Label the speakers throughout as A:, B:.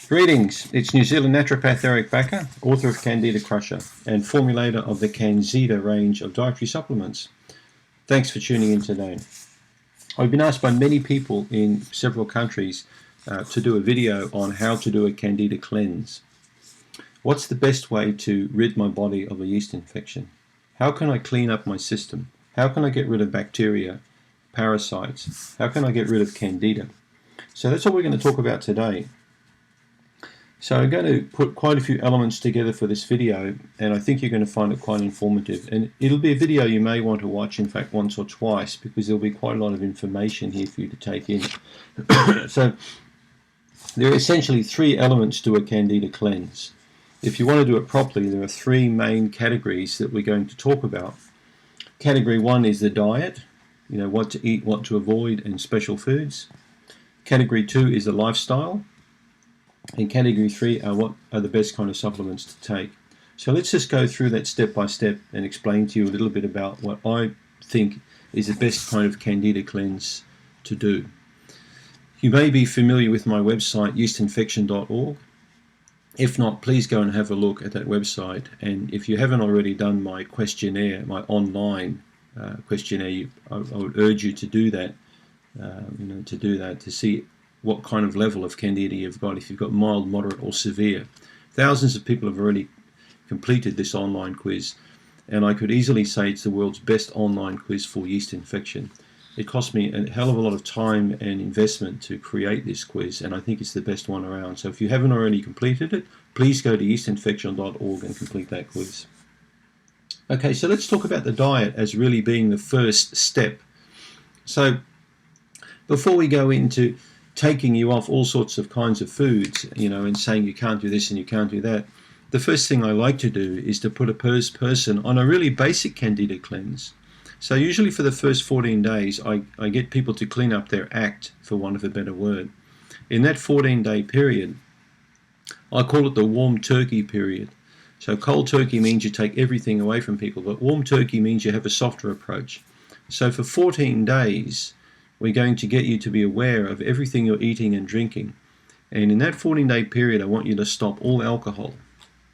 A: Greetings, it's New Zealand naturopath Eric Bakker, author of Candida Crusher and formulator of the Canxida range of dietary supplements. Thanks for tuning in today. I've been asked by many people in several countries to do a video on how to do a Candida cleanse. What's the best way to rid my body of a yeast infection? How can I clean up my system? How can I get rid of bacteria, parasites? How can I get rid of Candida? So that's what we're going to talk about today. So I'm going to put quite a few elements together for this video, and I think you're going to find it quite informative. And it'll be a video you may want to watch, in fact, once or twice, because there'll be quite a lot of information here for you to take in. So there are essentially three elements to a Candida cleanse. If you want to do it properly, there are three main categories that we're going to talk about. Category one is the diet, what to eat, what to avoid, and special foods. Category two is the lifestyle. And category three are what are the best kind of supplements to take. So let's just go through that step by step and explain to you a little bit about what I think is the best kind of Candida cleanse to do. You may be familiar with my website, yeastinfection.org. If not, please go and have a look at that website. And if you haven't already done my questionnaire, my online questionnaire, I would urge you to do that. To see what kind of level of Candida you've got, if you've got mild, moderate or severe. Thousands of people have already completed this online quiz, and I could easily say it's the world's best online quiz for yeast infection. It cost me a hell of a lot of time and investment to create this quiz, and I think it's the best one around. So if you haven't already completed it, please go to yeastinfection.org and complete that quiz. Okay, so let's talk about the diet as really being the first step. So before we go into taking you off all sorts of kinds of foods, and saying you can't do this and you can't do that, the first thing I like to do is to put a person on a really basic Candida cleanse. So usually for the first 14 days, I get people to clean up their act, for want of a better word. In that 14-day period, I call it the warm turkey period. So cold turkey means you take everything away from people, but warm turkey means you have a softer approach. So for 14 days, we're going to get you to be aware of everything you're eating and drinking. And in that 14-day period, I want you to stop all alcohol.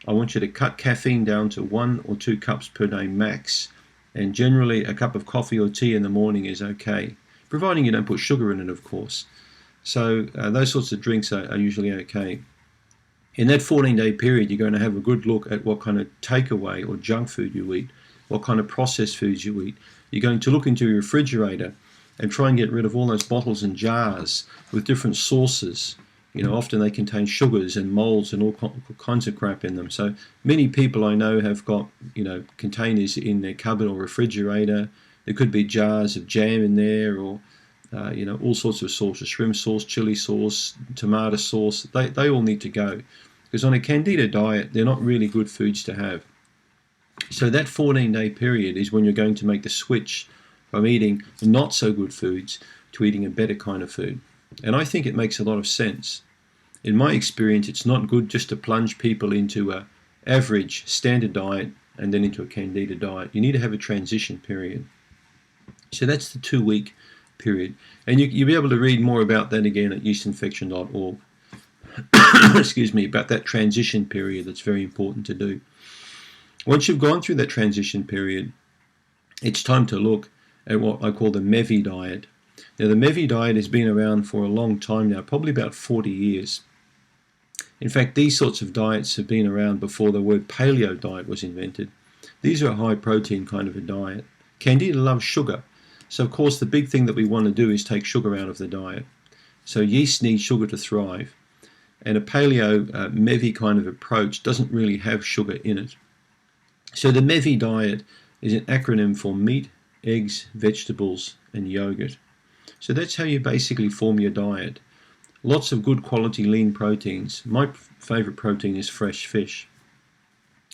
A: I want you to cut caffeine down to 1 or 2 cups per day max. And generally, a cup of coffee or tea in the morning is okay, providing you don't put sugar in it, of course. So those sorts of drinks are usually okay. In that 14-day period, you're going to have a good look at what kind of takeaway or junk food you eat, what kind of processed foods you eat. You're going to look into your refrigerator and try and get rid of all those bottles and jars with different sauces. Often they contain sugars and molds and all kinds of crap in them. So many people I know have got, containers in their cupboard or refrigerator. There could be jars of jam in there, or, all sorts of sauces, shrimp sauce, chili sauce, tomato sauce. They all need to go, because on a Candida diet, they're not really good foods to have. So that 14-day period is when you're going to make the switch from eating not so good foods to eating a better kind of food. And I think it makes a lot of sense. In my experience, it's not good just to plunge people into an average standard diet and then into a Candida diet. You need to have a transition period. So that's the 2-week period. And you'll be able to read more about that again at yeastinfection.org. Excuse me, about that transition period that's very important to do. Once you've gone through that transition period, it's time to look at what I call the MEVI diet. Now, the MEVI diet has been around for a long time now, probably about 40 years. In fact, these sorts of diets have been around before the word paleo diet was invented. These are a high protein kind of a diet. Candida loves sugar. So, of course, the big thing that we want to do is take sugar out of the diet. So yeast needs sugar to thrive. And a paleo MEVI kind of approach doesn't really have sugar in it. So the MEVI diet is an acronym for meat, eggs, vegetables, and yogurt. So that's how you basically form your diet. Lots of good quality lean proteins. My favorite protein is fresh fish.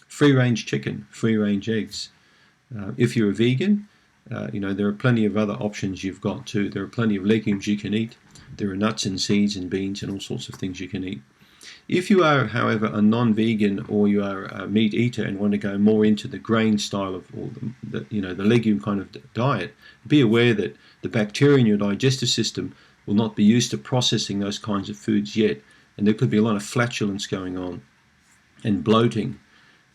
A: Free-range chicken, free-range eggs. If you're a vegan, there are plenty of other options you've got too. There are plenty of legumes you can eat. There are nuts and seeds and beans and all sorts of things you can eat. If you are, however, a non-vegan or you are a meat eater and want to go more into the grain style of, or the legume kind of diet, be aware that the bacteria in your digestive system will not be used to processing those kinds of foods yet. and there could be a lot of flatulence going on and bloating,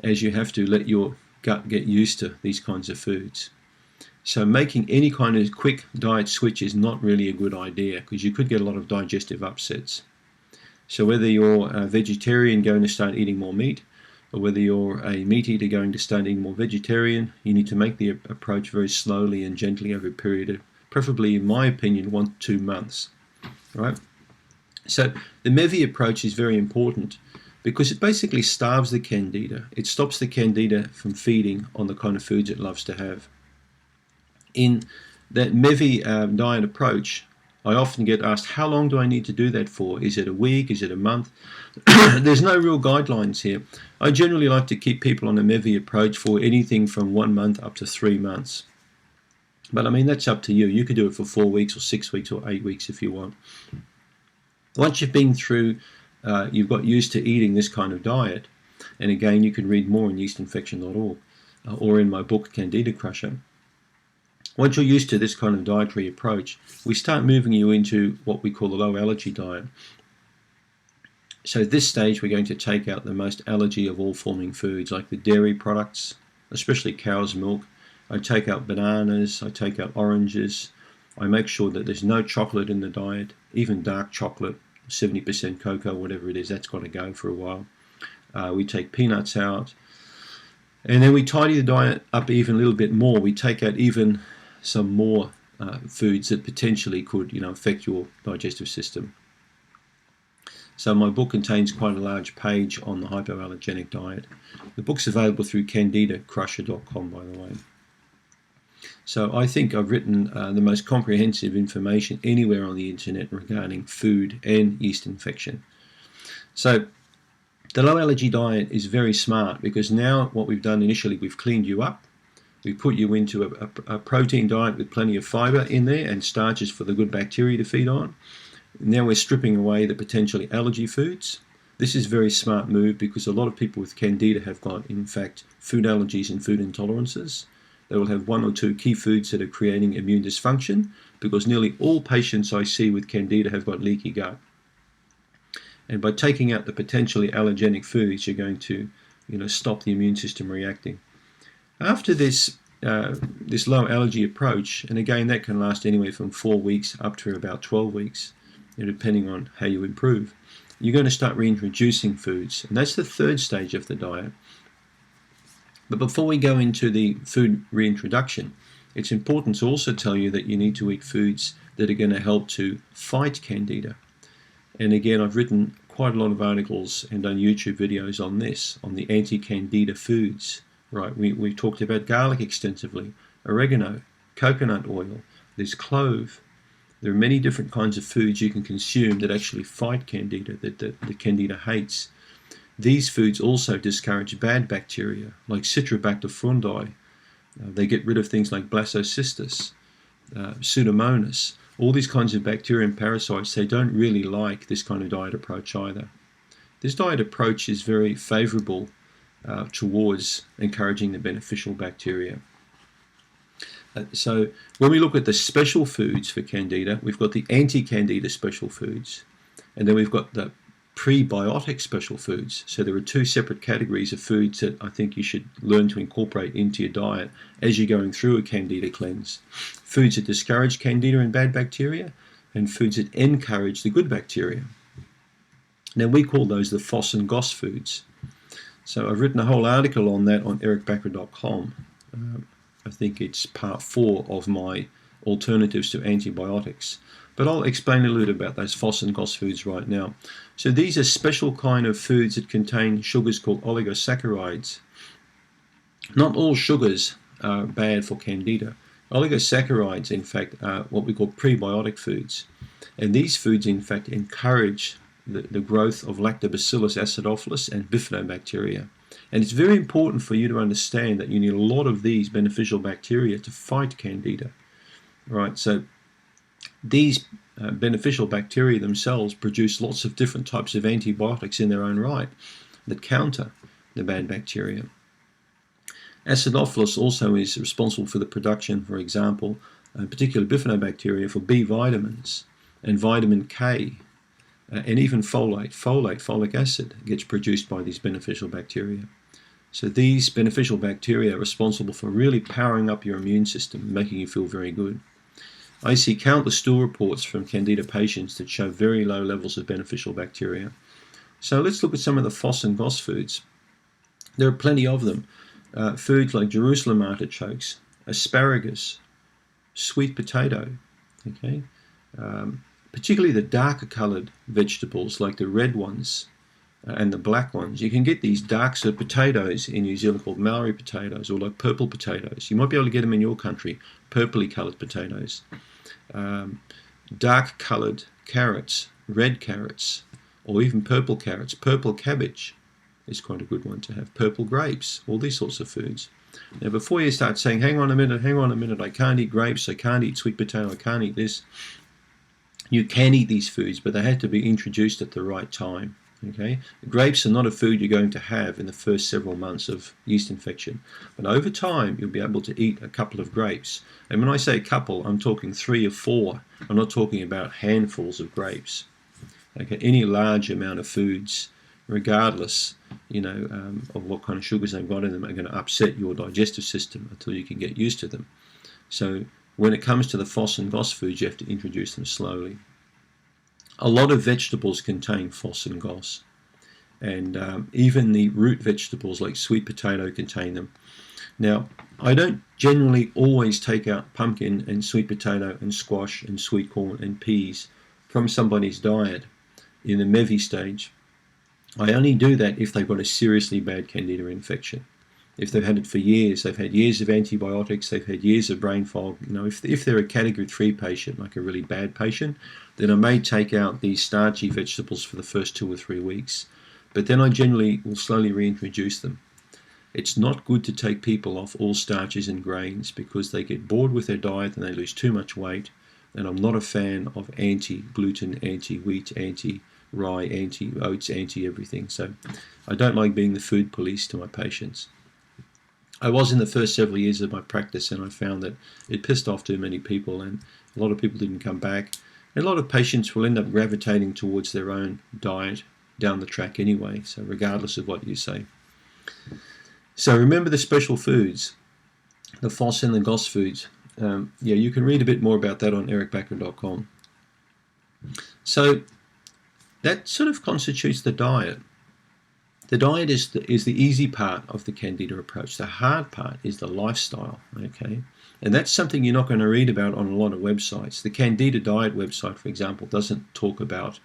A: as you have to let your gut get used to these kinds of foods. So making any kind of quick diet switch is not really a good idea, because you could get a lot of digestive upsets. So whether you're a vegetarian going to start eating more meat, or whether you're a meat eater going to start eating more vegetarian, you need to make the approach very slowly and gently over a period of, preferably in my opinion, 1 to 2 months. Right? So the MEVI approach is very important because it basically starves the Candida. It stops the Candida from feeding on the kind of foods it loves to have. In that MEVI diet approach, I often get asked, how long do I need to do that for? Is it a week? Is it a month? There's no real guidelines here. I generally like to keep people on a MEVI approach for anything from 1 month up to 3 months. But I mean, that's up to you. You could do it for 4 weeks or 6 weeks or 8 weeks if you want. Once you've been through, you've got used to eating this kind of diet, and again, you can read more on yeastinfection.org or in my book, Candida Crusher. Once you're used to this kind of dietary approach, we start moving you into what we call the low allergy diet. So at this stage, we're going to take out the most allergy of all forming foods, like the dairy products, especially cow's milk. I take out bananas, I take out oranges. I make sure that there's no chocolate in the diet, even dark chocolate, 70% cocoa, whatever it is, that's got to go for a while. We take peanuts out. And then we tidy the diet up even a little bit more. We take out even some more foods that potentially could, affect your digestive system. So my book contains quite a large page on the hypoallergenic diet. The book's available through CandidaCrusher.com, by the way. So I think I've written the most comprehensive information anywhere on the internet regarding food and yeast infection. So the low allergy diet is very smart, because now what we've done initially, we've cleaned you up. We put you into a protein diet with plenty of fiber in there and starches for the good bacteria to feed on. Now we're stripping away the potentially allergy foods. This is a very smart move, because a lot of people with Candida have got, in fact, food allergies and food intolerances. They will have 1 or 2 key foods that are creating immune dysfunction, because nearly all patients I see with Candida have got leaky gut. And by taking out the potentially allergenic foods, you're going to, stop the immune system reacting. After this low allergy approach, and again that can last anywhere from 4 weeks up to about 12 weeks, depending on how you improve, you're going to start reintroducing foods, and that's the third stage of the diet. But before we go into the food reintroduction, it's important to also tell you that you need to eat foods that are going to help to fight Candida. And again, I've written quite a lot of articles and done YouTube videos on this, on the anti-Candida foods. Right, we talked about garlic extensively, oregano, coconut oil, there's clove. There are many different kinds of foods you can consume that actually fight Candida, that the Candida hates. These foods also discourage bad bacteria, like Citrobacter frundi. They get rid of things like Blastocystis, Pseudomonas. All these kinds of bacteria and parasites, they don't really like this kind of diet approach either. This diet approach is very favorable towards encouraging the beneficial bacteria. So when we look at the special foods for Candida, we've got the anti-Candida special foods, and then we've got the prebiotic special foods. So there are 2 separate categories of foods that I think you should learn to incorporate into your diet as you're going through a Candida cleanse. Foods that discourage Candida and bad bacteria, and foods that encourage the good bacteria. Now we call those the FOS and GOS foods. So I've written a whole article on that on ericbakker.com. I think it's part 4 of my alternatives to antibiotics. But I'll explain a little about those FOS and GOS foods right now. So these are special kind of foods that contain sugars called oligosaccharides. Not all sugars are bad for Candida. Oligosaccharides, in fact, are what we call prebiotic foods. And these foods, in fact, encourage the growth of Lactobacillus acidophilus and bifidobacteria. And it's very important for you to understand that you need a lot of these beneficial bacteria to fight Candida. Right, so these beneficial bacteria themselves produce lots of different types of antibiotics in their own right that counter the bad bacteria. Acidophilus also is responsible for the production, for example, particular bifidobacteria for B vitamins and vitamin K. and even folic acid gets produced by these beneficial bacteria. So these beneficial bacteria are responsible for really powering up your immune system, making you feel very good. I see countless stool reports from Candida patients that show very low levels of beneficial bacteria. So let's look at some of the FOS and GOS foods. There are plenty of them. Foods like Jerusalem artichokes, asparagus, sweet potato, okay? Particularly the darker coloured vegetables like the red ones and the black ones. You can get these dark sort of potatoes in New Zealand called Maori potatoes, or like purple potatoes. You might be able to get them in your country, purpley coloured potatoes. Dark coloured carrots, red carrots, or even purple carrots. Purple cabbage is quite a good one to have. Purple grapes, all these sorts of foods. Now before you start saying, hang on a minute, I can't eat grapes, I can't eat sweet potato, I can't eat this. You can eat these foods, but they have to be introduced at the right time. Okay, grapes are not a food you're going to have in the first several months of yeast infection, but over time you'll be able to eat a couple of grapes. And when I say a couple, I'm talking 3 or 4. I'm not talking about handfuls of grapes. Okay, any large amount of foods, regardless, of what kind of sugars they've got in them, are going to upset your digestive system until you can get used to them. So when it comes to the FOS and GOS foods, you have to introduce them slowly. A lot of vegetables contain FOS and GOS, and even the root vegetables like sweet potato contain them. Now, I don't generally always take out pumpkin and sweet potato and squash and sweet corn and peas from somebody's diet in the MEVI stage. I only do that if they've got a seriously bad Candida infection. If they've had it for years, they've had years of antibiotics, they've had years of brain fog. If they're a category 3 patient, like a really bad patient, then I may take out these starchy vegetables for the first 2 or 3 weeks. But then I generally will slowly reintroduce them. It's not good to take people off all starches and grains because they get bored with their diet and they lose too much weight. And I'm not a fan of anti-gluten, anti-wheat, anti-rye, anti-oats, anti-everything. So I don't like being the food police to my patients. I was in the first several years of my practice, and I found that it pissed off too many people, and a lot of people didn't come back. And a lot of patients will end up gravitating towards their own diet down the track anyway, so regardless of what you say. So remember the special foods, the FOS and the GOS foods. You can read a bit more about that on ericbakker.com. So that sort of constitutes the diet. The diet is the easy part of the Candida approach. The hard part is the lifestyle, okay? And that's something you're not going to read about on a lot of websites. The Candida diet website, for example, doesn't talk about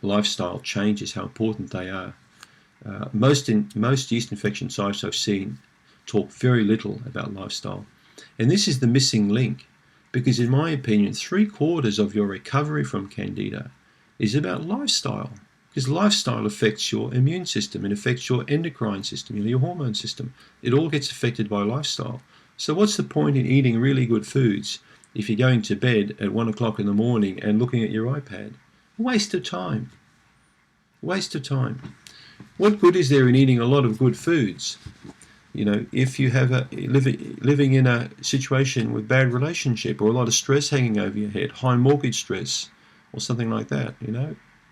A: lifestyle changes, how important they are. Most yeast infection sites I've seen talk very little about lifestyle. And this is the missing link, because in my opinion, 3/4 of your recovery from Candida is about lifestyle. Because lifestyle affects your immune system, it affects your endocrine system, your hormone system. It all gets affected by lifestyle. So what's the point in eating really good foods if you're going to bed at 1 o'clock in the morning and looking at your iPad? Waste of time. Waste of time. What good is there in eating a lot of good foods? If you have living in a situation with bad relationship or a lot of stress hanging over your head, high mortgage stress or something like that,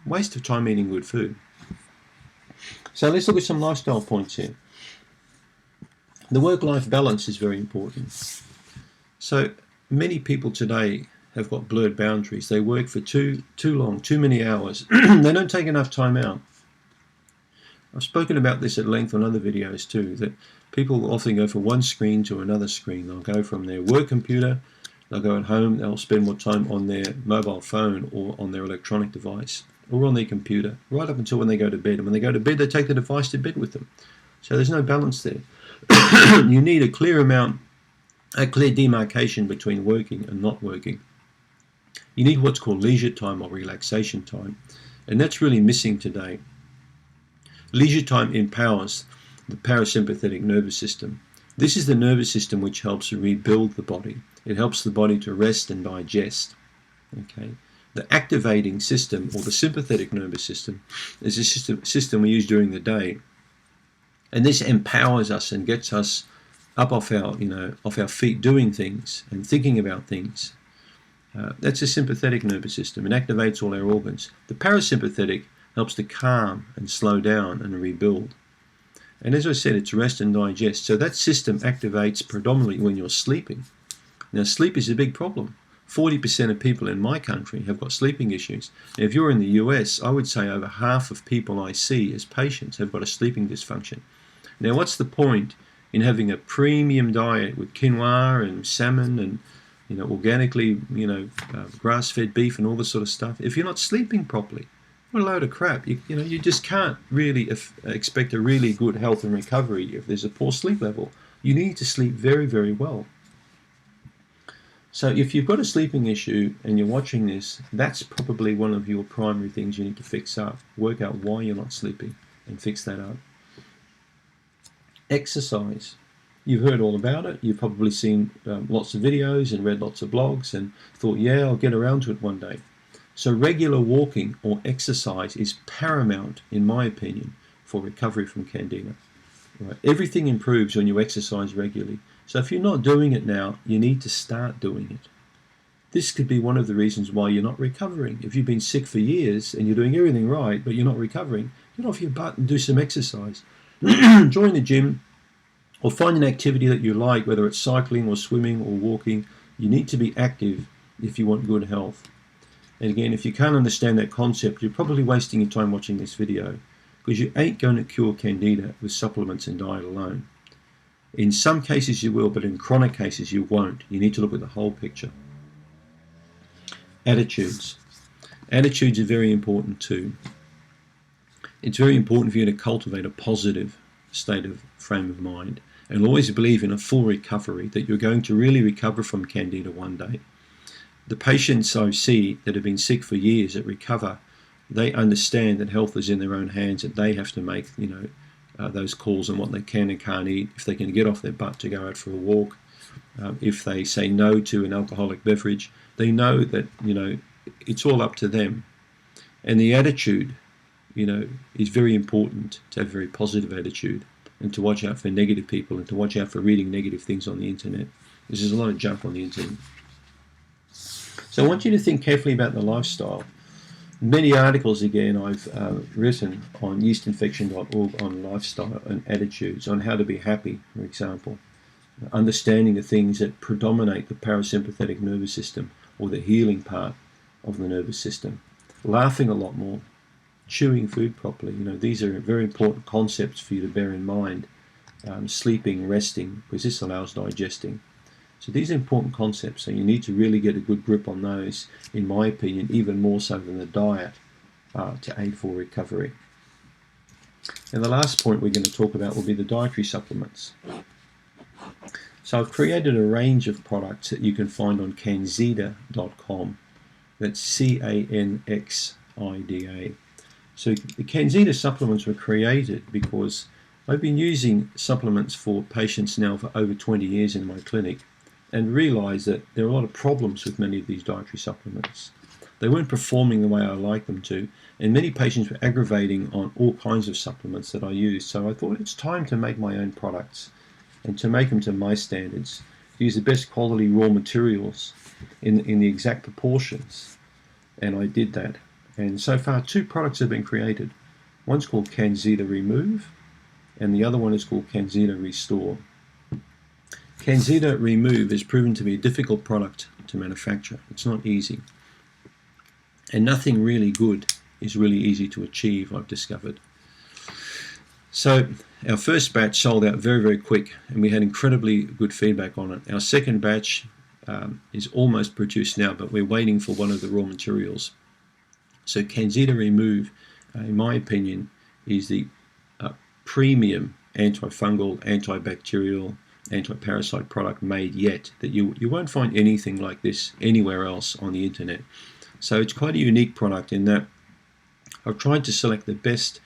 A: waste of time eating good food. So let's look at some lifestyle points here. The work-life balance is very important. So many people today have got blurred boundaries. They work for too long, too many hours. They don't take enough time out. I've spoken about this at length on other videos too, that people often go from one screen to another screen. They'll go from their work computer, they'll go at home, they'll spend more time on their mobile phone or on their electronic device or on their computer, right up until when they go to bed. And when they go to bed, they take the device to bed with them. So there's no balance there. You need a clear demarcation between working and not working. You need what's called leisure time or relaxation time, and that's really missing today. Leisure time empowers the parasympathetic nervous system. This is the nervous system which helps rebuild the body. It helps the body to rest and digest. Okay. The activating system, or the sympathetic nervous system, is a system we use during the day, and this empowers us and gets us up off our feet, doing things and thinking about things. That's a sympathetic nervous system. It activates all our organs. The parasympathetic helps to calm and slow down and rebuild. And as I said, it's rest and digest. So that system activates predominantly when you're sleeping. Now, sleep is a big problem. 40% of people in my country have got sleeping issues. Now, if you're in the US, I would say over half of people I see as patients have got a sleeping dysfunction. Now, what's the point in having a premium diet with quinoa and salmon and organically, grass-fed beef and all this sort of stuff, if you're not sleeping properly? What a load of crap. You just can't really expect a really good health and recovery if there's a poor sleep level. You need to sleep very, very well. So if you've got a sleeping issue and you're watching this, that's probably one of your primary things you need to fix up. Work out why you're not sleeping and fix that up. Exercise. You've heard all about it. You've probably seen lots of videos and read lots of blogs and thought, yeah, I'll get around to it one day. So regular walking or exercise is paramount, in my opinion, for recovery from Candida. Right? Everything improves when you exercise regularly. So if you're not doing it now, you need to start doing it. This could be one of the reasons why you're not recovering. If you've been sick for years and you're doing everything right, but you're not recovering, get off your butt and do some exercise. Join the gym or find an activity that you like, whether it's cycling or swimming or walking. You need to be active if you want good health. And again, if you can't understand that concept, you're probably wasting your time watching this video, because you ain't going to cure Candida with supplements and diet alone. In some cases you will, but in chronic cases you won't. You need to look at the whole picture. Attitudes. Attitudes are very important too. It's very important for you to cultivate a positive state of frame of mind and always believe in a full recovery, that you're going to really recover from Candida one day. The patients I see that have been sick for years that recover, they understand that health is in their own hands, that they have to make those calls on what they can and can't eat, if they can get off their butt to go out for a walk, if they say no to an alcoholic beverage. They know that it's all up to them. And the attitude is very important, to have a very positive attitude and to watch out for negative people and to watch out for reading negative things on the internet. There's a lot of junk on the internet. So I want you to think carefully about the lifestyle. Many articles, again, I've written on yeastinfection.org on lifestyle and attitudes, on how to be happy, for example. Understanding the things that predominate the parasympathetic nervous system, or the healing part of the nervous system. Laughing a lot more. Chewing food properly. These are very important concepts for you to bear in mind. Sleeping, resting, because this allows digesting. So these are important concepts, so you need to really get a good grip on those, in my opinion, even more so than the diet, to aid for recovery. And the last point we're going to talk about will be the dietary supplements. So I've created a range of products that you can find on Canxida.com. That's Canxida. So the Canxida supplements were created because I've been using supplements for patients now for over 20 years in my clinic, and realised that there are a lot of problems with many of these dietary supplements. They weren't performing the way I like them to, and many patients were aggravating on all kinds of supplements that I used. So I thought it's time to make my own products and to make them to my standards, to use the best quality raw materials in the exact proportions. And I did that. And so far 2 products have been created. One's called Canxida Remove, and the other one is called Canxida Restore. Canxida Remove is proven to be a difficult product to manufacture. It's not easy. And nothing really good is really easy to achieve, I've discovered. So our first batch sold out very, very quick, and we had incredibly good feedback on it. Our second batch is almost produced now, but we're waiting for one of the raw materials. So Canxida Remove, in my opinion, is the premium antifungal, antibacterial, anti-parasite product made yet, that you won't find anything like this anywhere else on the internet. So it's quite a unique product in that I've tried to select the best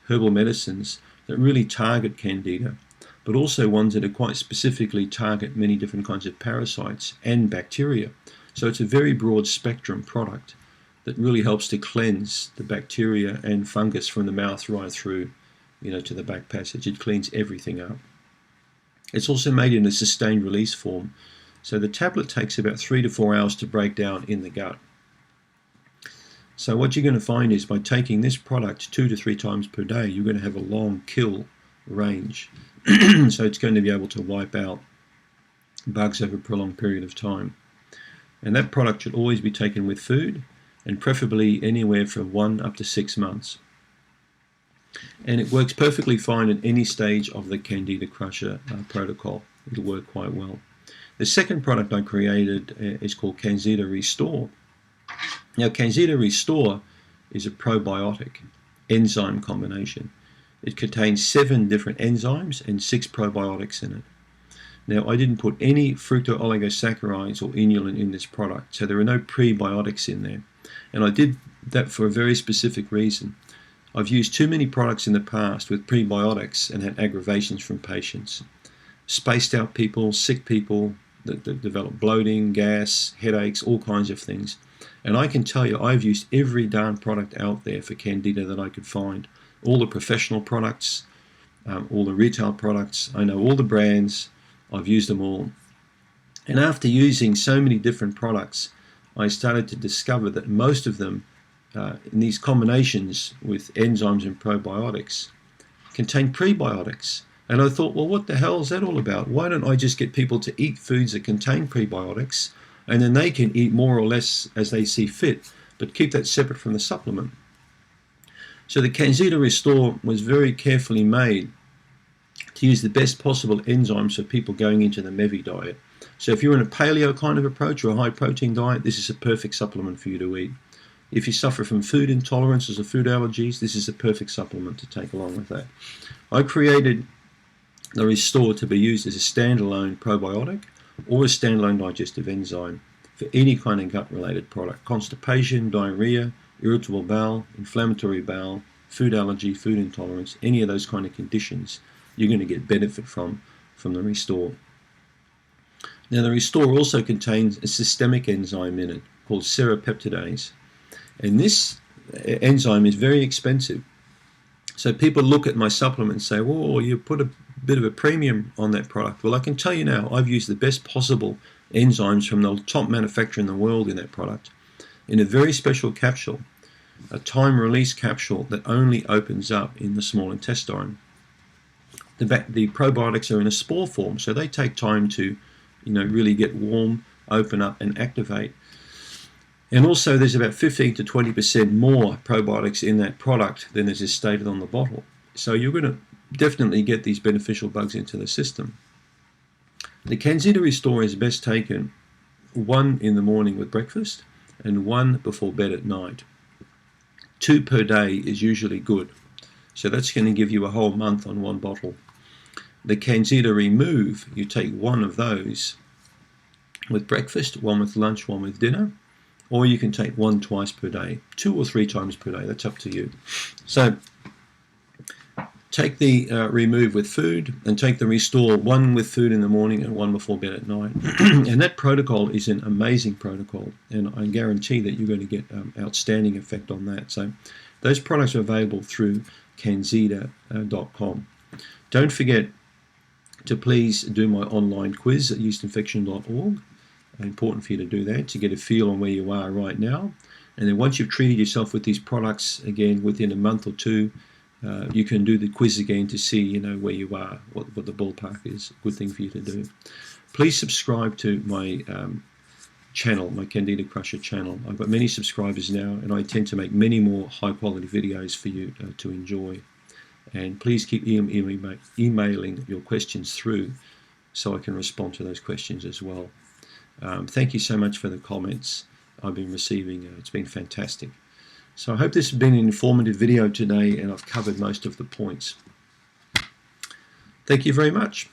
A: herbal medicines that really target Candida, but also ones that are quite specifically target many different kinds of parasites and bacteria. So it's a very broad spectrum product that really helps to cleanse the bacteria and fungus from the mouth right through to the back passage. It cleans everything up. It's also made in a sustained release form, So the tablet takes about 3 to 4 hours to break down in the gut. So what you're going to find is by taking this product 2 to 3 times per day, you're going to have a long kill range. So it's going to be able to wipe out bugs over a prolonged period of time. And that product should always be taken with food, and preferably anywhere from 1 up to 6 months. And it works perfectly fine at any stage of the Candida crusher protocol. It'll work quite well. The second product I created is called Canxida Restore. Now, Canxida Restore is a probiotic enzyme combination. It contains 7 different enzymes and 6 probiotics in it. Now, I didn't put any fructooligosaccharides or inulin in this product, so there are no prebiotics in there. And I did that for a very specific reason. I've used too many products in the past with prebiotics and had aggravations from patients. Spaced out people, sick people that develop bloating, gas, headaches, all kinds of things. And I can tell you, I've used every darn product out there for Candida that I could find. All the professional products, all the retail products. I know all the brands. I've used them all. And after using so many different products, I started to discover that most of them, in these combinations with enzymes and probiotics, contain prebiotics. And I thought, well, what the hell is that all about? Why don't I just get people to eat foods that contain prebiotics, and then they can eat more or less as they see fit, but keep that separate from the supplement. So the Canxida Restore was very carefully made to use the best possible enzymes for people going into the MEVI diet. So if you're in a paleo kind of approach or a high protein diet, this is a perfect supplement for you to eat. If you suffer from food intolerances or food allergies, this is a perfect supplement to take along with that. I created the Restore to be used as a standalone probiotic or a standalone digestive enzyme for any kind of gut-related product. Constipation, diarrhea, irritable bowel, inflammatory bowel, food allergy, food intolerance, any of those kind of conditions, you're going to get benefit from the Restore. Now, the Restore also contains a systemic enzyme in it called serrapeptidase. And this enzyme is very expensive. So people look at my supplement and say, whoa, you put a bit of a premium on that product. Well, I can tell you now, I've used the best possible enzymes from the top manufacturer in the world in that product, in a very special capsule, a time-release capsule that only opens up in the small intestine. The probiotics are in a spore form, so they take time to, really get warm, open up, and activate. And also, there's about 15 to 20% more probiotics in that product than is stated on the bottle. So you're going to definitely get these beneficial bugs into the system. The Canxida Restore is best taken 1 in the morning with breakfast and 1 before bed at night. 2 per day is usually good. So that's going to give you a whole month on 1 bottle. The Canxida Remove, you take 1 of those with breakfast, 1 with lunch, 1 with dinner, or you can take 1 twice per day, 2 or 3 times per day, that's up to you. So take the Remove with food and take the Restore 1 with food in the morning and 1 before bed at night. And that protocol is an amazing protocol, and I guarantee that you're going to get outstanding effect on that. So those products are available through Canxida.com. Don't forget to please do my online quiz at yeastinfection.org. Important for you to do that to get a feel on where you are right now. And then once you've treated yourself with these products again within a month or 2, you can do the quiz again to see where you are, what the ballpark is. Good thing for you to do. Please subscribe to my channel, my Candida Crusher channel. I've got many subscribers now, and I tend to make many more high quality videos for you to enjoy. And please keep emailing your questions through so I can respond to those questions as well. Thank you so much for the comments I've been receiving. It's been fantastic. So I hope this has been an informative video today, and I've covered most of the points. Thank you very much.